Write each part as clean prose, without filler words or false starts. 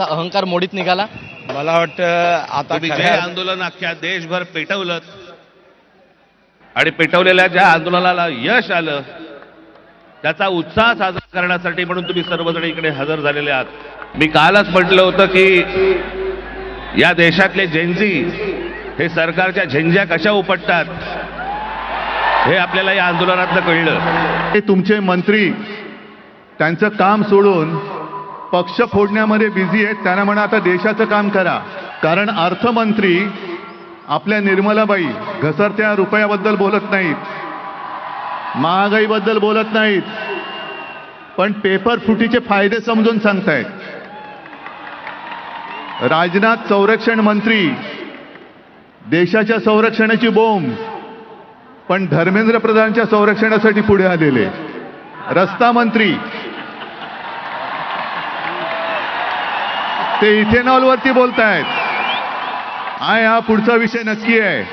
अहंकार मोडीत निघाला. मला वाटतं आता जे आंदोलन अख्ख्या देशभर पेटवलं आणि पेटवलेल्या ज्या आंदोलनाला यश आलं त्याचा उत्साह साजरा करण्यासाठी म्हणून तुम्ही सर्वजण इकडे हजर झालेले आहात. मी कालच म्हटलं होतं की या देशातले जेनझी हे सरकारच्या झेंझ्या कशा उपटतात हे आपल्याला या आंदोलनातनं कळलं. ते तुमचे मंत्री त्यांचं काम सोडून पक्ष फोडण्यामध्ये बिझी आहेत. त्यांना म्हणा आता देशाचं काम करा. कारण अर्थमंत्री आपल्या निर्मलाबाई घसरत्या रुपयाबद्दल बोलत नाहीत, महागाईबद्दल बोलत नाहीत, पण पेपर फुटीचे फायदे समजून सांगतायत. राजनाथ संरक्षण मंत्री देशाच्या संरक्षणाची बोंब, पण धर्मेंद्र प्रधानच्या संरक्षणासाठी पुढे आलेले. रस्ता मंत्री ते इथेनॉलवरती बोलतायत. हा पुढचा विषय नक्की आहे.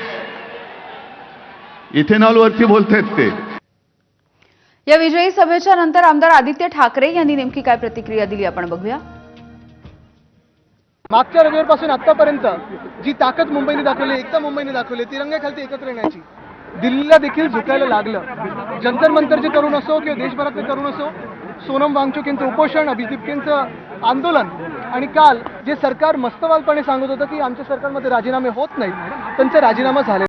इथेनॉलवरती बोलतायत ते. या विजयी सभेच्या नंतर आमदार आदित्य ठाकरे यांनी नेमकी काय प्रतिक्रिया दिली आपण बघूया. मागच्या रविवारपासून आतापर्यंत जी ताकद मुंबईने दाखवली, एकता मुंबईने दाखवली, तिरंग्याखाली एकत्र येण्याची, दिल्लीला देखील झुकायला लागलं. जंतर मंतरचे तरुण असो किंवा देशभरातले तरुण असो, सोनम वांगचुक उपोषण, अभिदीपकेंचं आंदोलन आणि काल जे सरकार मस्तवालपणे सांगत होतं की आमच्या सरकारमध्ये राजीनामे होत नाहीत, त्यांचा राजीनामा झाले.